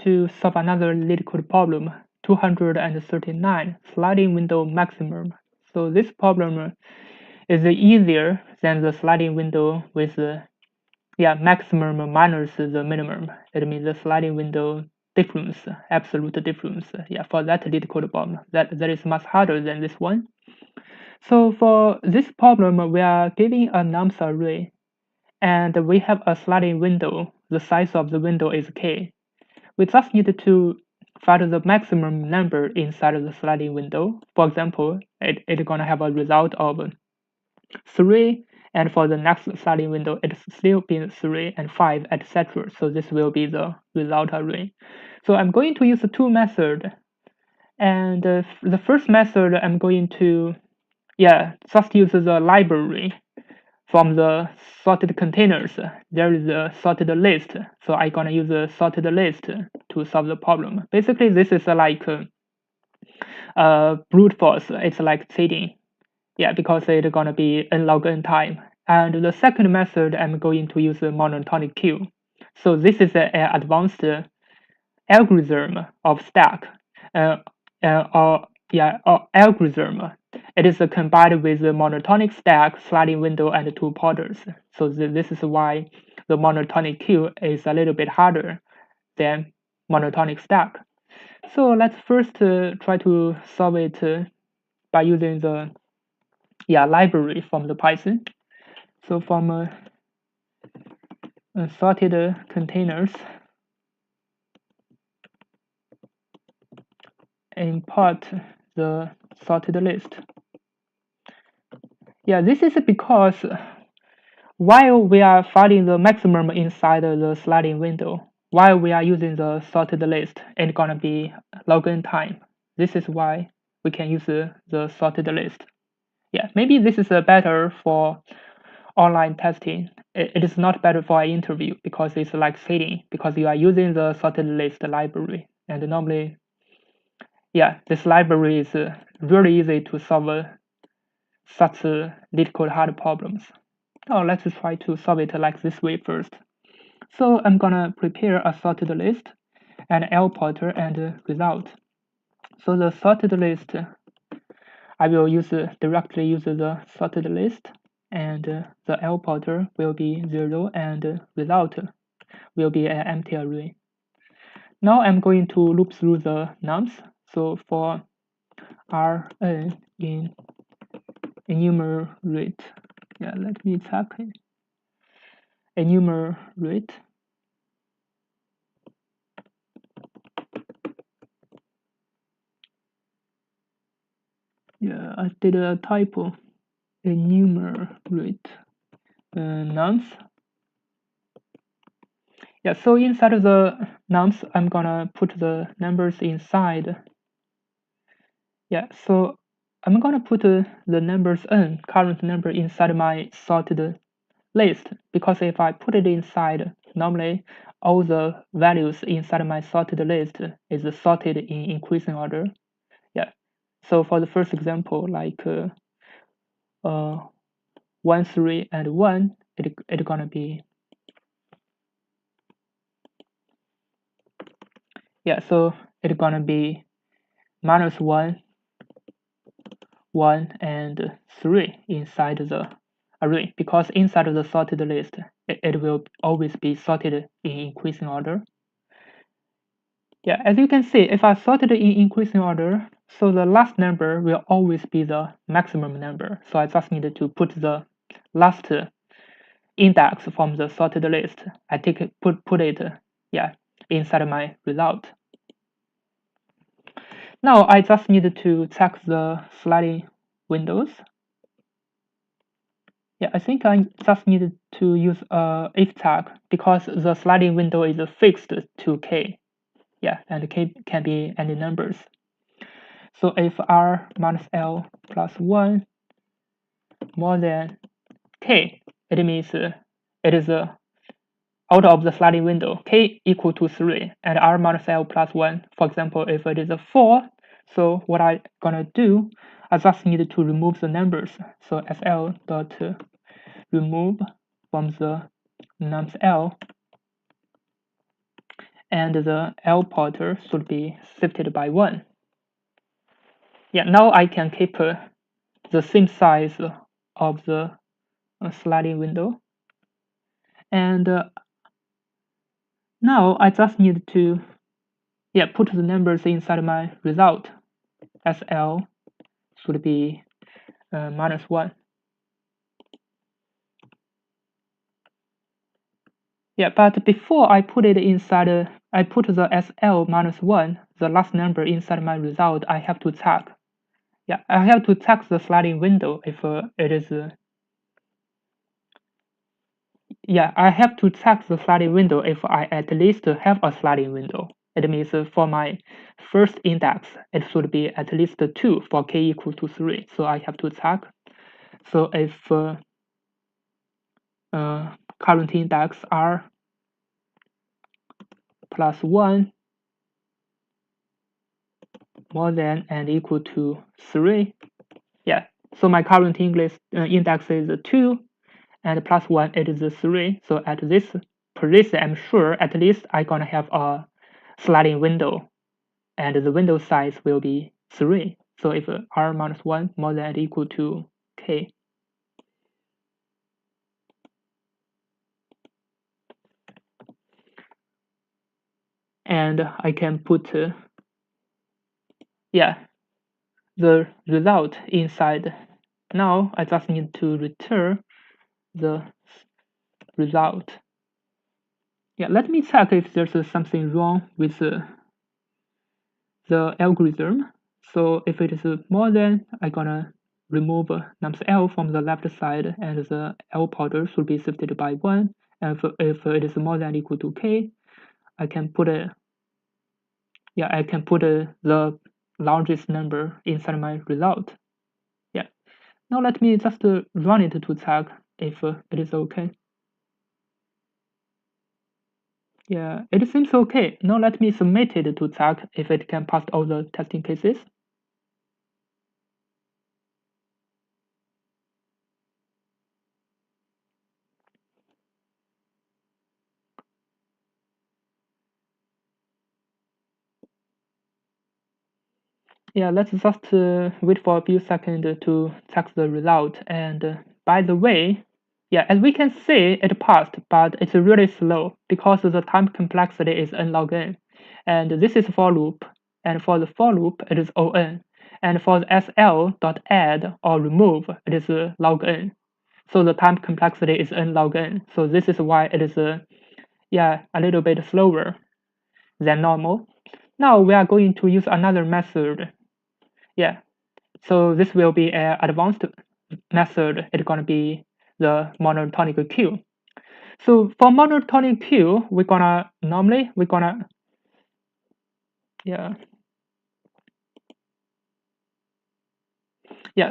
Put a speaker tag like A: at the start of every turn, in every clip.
A: to solve another Leetcode problem, 239, sliding window maximum. So this problem is easier than the sliding window with maximum minus the minimum. It means the sliding window difference, absolute difference. For that Leetcode problem, that is much harder than this one. So for this problem, we are giving a nums array, and we have a sliding window. The size of the window is k. We just need to find the maximum number inside of the sliding window. For example, it's gonna have a result of 3, and for the next sliding window, it's still been 3 and 5, etc. So this will be the result array. So I'm going to use two methods, and the first method I'm going to just use the library from the sorted containers. There is a sorted list, so I'm gonna use a sorted list to solve the problem. Basically, this is like brute force. It's like cheating, because it's gonna be nlogn time. And the second method, I'm going to use a monotonic queue. So this is an advanced algorithm of stack, or algorithm. It is combined with the monotonic stack, sliding window, and two pointers. So this is why the monotonic queue is a little bit harder than monotonic stack. So let's first try to solve it by using the library from the Python. So from sorted containers, import the sorted list. This is because while we are finding the maximum inside the sliding window, while we are using the sorted list, it's gonna be login time. This is why we can use the sorted list. Maybe this is better for online testing. It is not better for an interview because it's like cheating, because you are using the sorted list library. And normally, this library is really easy to solve such Leetcode hard problems. Now let's try to solve it like this way first. So I'm gonna prepare a sorted list, and L pointer and result. So the sorted list, I will directly use the sorted list, and the L pointer will be 0, and result will be an empty array. Now I'm going to loop through the nums. So for Rn in enumerate, let me check it. Enumerate. I did a typo. Enumerate nums. So inside of the nums, I'm gonna put the numbers inside. So I'm gonna put the numbers n, current number, inside my sorted list, because if I put it inside, normally all the values inside my sorted list is sorted in increasing order. So for the first example, like 1, 3, and 1, it's gonna be so it's gonna be -1, 1, and 3 inside the array, because inside of the sorted list, it will always be sorted in increasing order. As you can see, if I sorted in increasing order, so the last number will always be the maximum number. So I just need to put the last index from the sorted list. I put it inside my result. Now I just need to check the sliding windows. I think I just need to use if tag, because the sliding window is fixed to k. And k can be any numbers. So if r minus l plus 1 more than k, it means it is out of the sliding window. K equal to 3, and r minus l plus 1. For example, if it is a 4, so what I'm gonna do, I just need to remove the numbers. So fl dot remove from the nums l, and the L pointer should be shifted by 1. Yeah, now I can keep the same size of the sliding window. And now I just need to put the numbers inside my result. SL should be -1. Yeah, but before I put it inside, I put the SL -1, the last number inside my result, I have to check. Yeah, I have to check the sliding window if it is. Yeah, I have to check the sliding window if I at least have a sliding window. It means for my first index, it should be at least 2 for k equal to 3. So I have to check. So if current index r plus 1 more than and equal to 3, yeah. So my current English index is 2, and plus 1 it is 3. So at this position, I'm sure at least I'm gonna have a sliding window, and the window size will be 3. So if r minus 1 more than or equal to k, and I can put the result inside. Now I just need to return the result. Yeah, let me check if there's something wrong with the algorithm. So if it is more than, I'm gonna remove nums L from the left side, and the L pointer should be shifted by 1. And if it is more than or equal to k, I can put the largest number inside my result. Yeah. Now let me just run it to check if it is okay. Yeah, it seems okay. Now let me submit it to check if it can pass all the testing cases. Yeah, let's just wait for a few seconds to check the result. And by the way, yeah, as we can see, it passed, but it's really slow because the time complexity is nlogn. And this is for loop. And for the for loop, it is on. And for the sl.add or remove, it is logn. So the time complexity is nlogn. So this is why it is a little bit slower than normal. Now we are going to use another method. Yeah, so this will be an advanced method. It's gonna be the monotonic queue. So for monotonic queue, we're gonna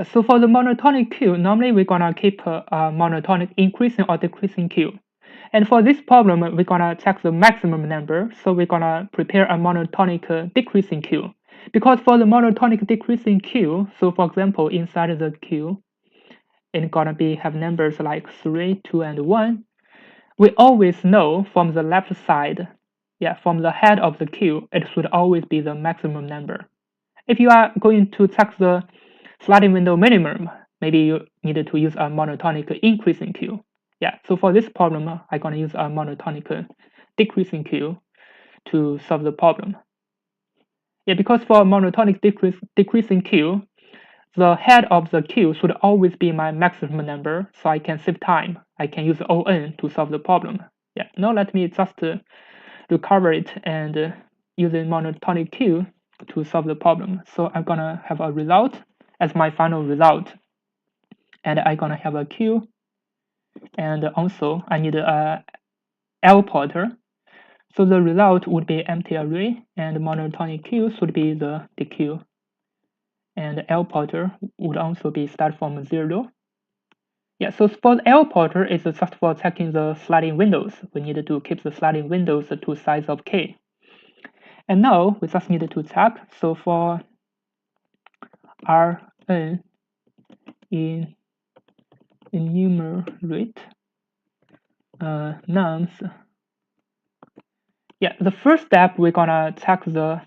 A: so for the monotonic queue, normally we're gonna keep a monotonic increasing or decreasing queue. And for this problem, we're gonna check the maximum number. So we're gonna prepare a monotonic decreasing queue. Because for the monotonic decreasing queue, so for example, inside the queue, it's gonna have numbers like 3, 2, and 1. We always know from the left side, from the head of the queue, it should always be the maximum number. If you are going to check the sliding window minimum, maybe you need to use a monotonic increasing queue. Yeah, so for this problem, I'm gonna use a monotonic decreasing queue to solve the problem. Yeah, because for monotonic decreasing queue, the head of the queue should always be my maximum number, so I can save time. I can use on to solve the problem. Yeah, now let me just recover it and use a monotonic queue to solve the problem. So I'm gonna have a result as my final result, and I'm gonna have a queue, and also I need a L pointer. So the result would be empty array, and monotonic queue should be the queue, and L pointer would also be start from 0. Yeah, so for the L pointer, it's just for checking the sliding windows. We need to keep the sliding windows to size of k. And now we just need to check. So for Rn in enumerate nums Yeah, the first step we're gonna check the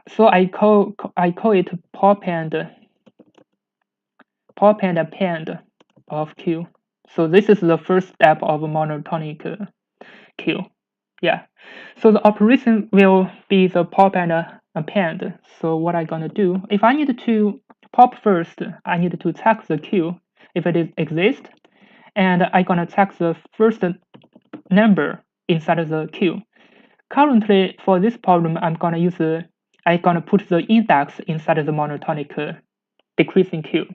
A: so I call it pop and append of Q. So this is the first step of monotonic Q. Yeah. So the operation will be the pop and append. So what I'm gonna do, if I need to pop first, I need to check the Q if it exists, and I'm gonna check the first number inside of the Q. Currently, for this problem, I'm gonna put the index inside of the monotonic decreasing Q,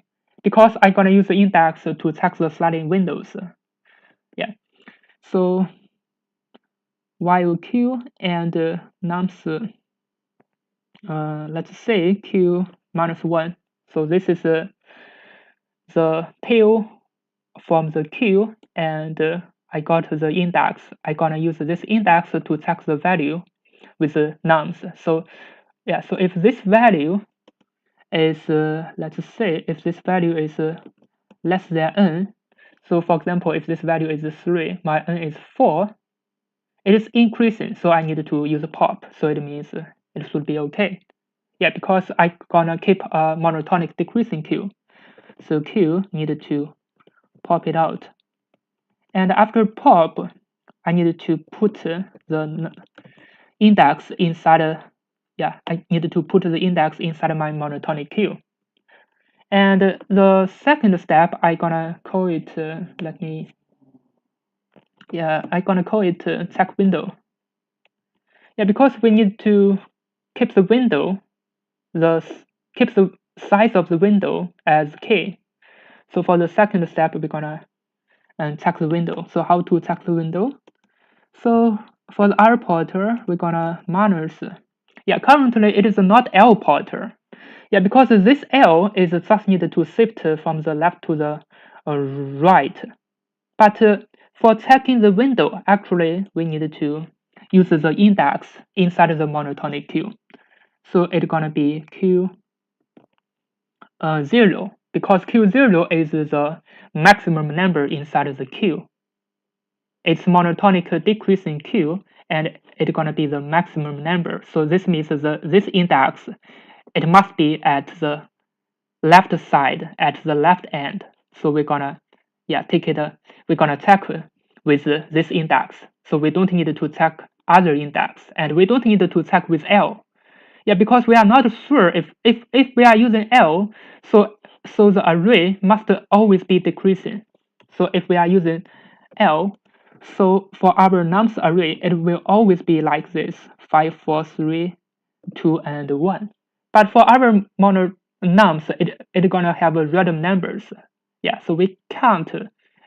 A: because I'm gonna use the index to check the sliding windows. Yeah. So while Q and nums, let's say Q minus 1. So this is the tail from the Q, and I got the index. I'm gonna use this index to check the value with the nums. So yeah, so if this value is, let's say, if this value is less than n, so for example, if this value is 3, my n is 4, it is increasing, so I need to use a pop, so it means it should be okay. Yeah, because I'm gonna keep a monotonic decreasing Q, so Q needed to pop it out. And after pop, I need to put the index inside, I need to put the index inside my monotonic Q. And the second step, I'm gonna call it, I'm gonna call it check window. Yeah, because we need to keep the window, keep the size of the window as k. So for the second step, we're gonna check the window. So how to check the window? So for the R pointer, we're gonna minus. Yeah, currently it is not L pointer. Yeah, because this L is just needed to shift from the left to the right. But for checking the window, actually we need to use the index inside the monotonic Q. So it's gonna be Q 0, because Q0 is the maximum number inside the Q. It's monotonic decreasing Q, and it's gonna be the maximum number. So this means this index, it must be at the left side, at the left end. So we're gonna take it. We're gonna check with this index. So we don't need to check other index, and we don't need to check with L. Yeah, because we are not sure if we are using L, so the array must always be decreasing. So if we are using L, so for our nums array, it will always be like this: 5, 4, 3, 2, and 1. But for our mono nums, it's gonna have random numbers. Yeah, so we can't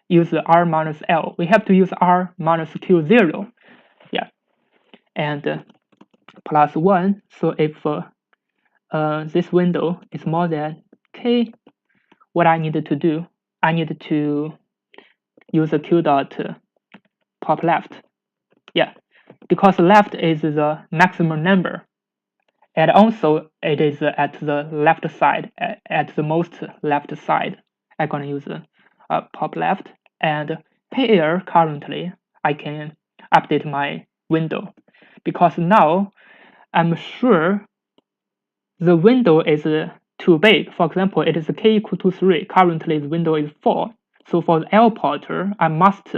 A: use R minus L. We have to use R minus Q0. Yeah, and plus 1. So if this window is more than k, what I need to do, I need to use a Q dot pop left. Yeah, because left is the maximum number, and also it is at the left side, at the most left side. I'm gonna use pop left, and here currently I can update my window, because now I'm sure the window is too big. For example, it is k equal to 3. Currently, the window is 4. So for the L pointer, I must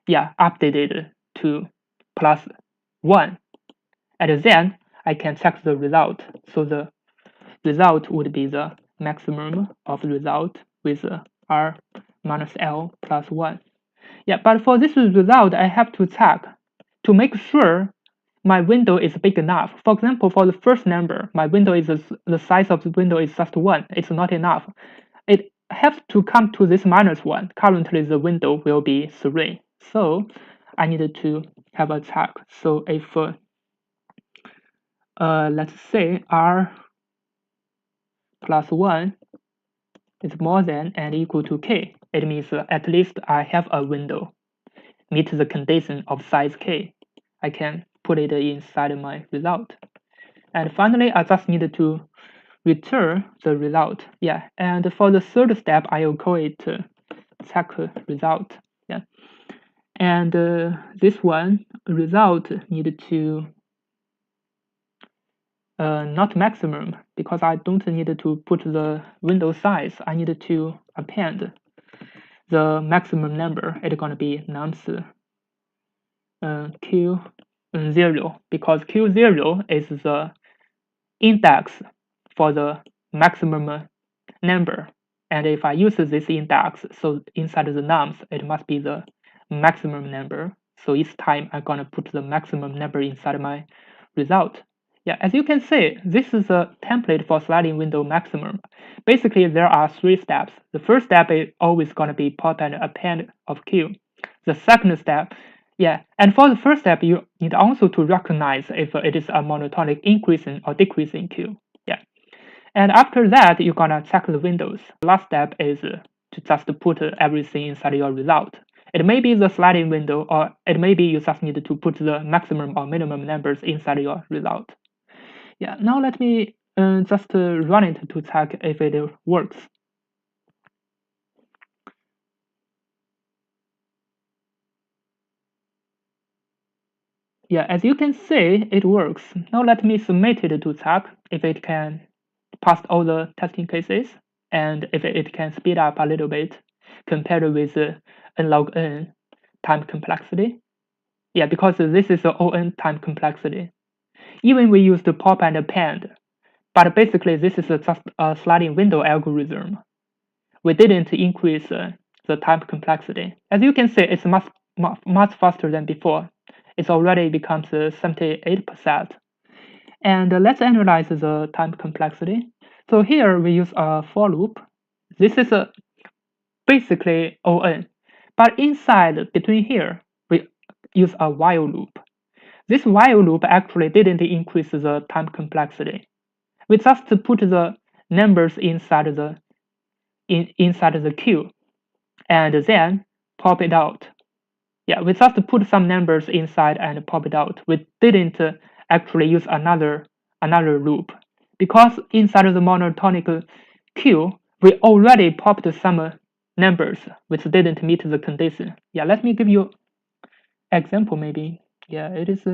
A: update it to plus 1. And then I can check the result. So the result would be the maximum of the result with R minus L plus 1. Yeah, but for this result, I have to check to make sure my window is big enough. For example, for the first number, my window is the size of the window is just 1. It's not enough. It has to come to this minus 1. Currently, the window will be 3. So I needed to have a check. So if let's say R plus 1 is more than and equal to k, it means at least I have a window meet the condition of size k. I can put it inside my result. And finally, I just need to return the result. Yeah, and for the third step, I will call it check result. Yeah, And this one result need to not maximum, because I don't need to put the window size. I need to append the maximum number. It's gonna be nums q0, because q0 is the index for the maximum number. And if I use this index, so inside the nums, it must be the maximum number. So each time I'm gonna put the maximum number inside my result. Yeah, as you can see, this is a template for sliding window maximum. Basically, there are 3 steps. The first step is always gonna be pop and append of Q. The second step, yeah, and for the first step, you need also to recognize if it is a monotonic increasing or decreasing Q. Yeah. And after that, you're gonna check the windows. The last step is to just put everything inside your result. It may be the sliding window, or it may be you just need to put the maximum or minimum numbers inside your result. Yeah, now let me just run it to check if it works. Yeah, as you can see, it works. Now let me submit it to check if it can pass all the testing cases and if it can speed up a little bit compared with nlogn time complexity. Yeah, because this is the on time complexity. Even we use the pop and append, but basically this is just a sliding window algorithm. We didn't increase the time complexity. As you can see, it's much faster than before. It's already becomes 78%. And let's analyze the time complexity. So here we use a for loop. This is basically on, but inside between here we use a while loop. This while loop actually didn't increase the time complexity. We just put the numbers inside the queue and then pop it out. Yeah, we just put some numbers inside and pop it out. We didn't actually use another loop, because inside the monotonic queue we already popped some numbers which didn't meet the condition. Yeah, let me give you example maybe. Yeah, it is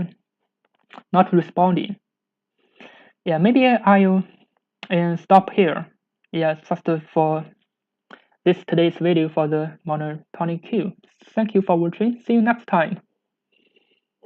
A: not responding. Yeah, maybe I'll stop here. Yeah, just for today's video for the monotonic queue. Thank you for watching. See you next time.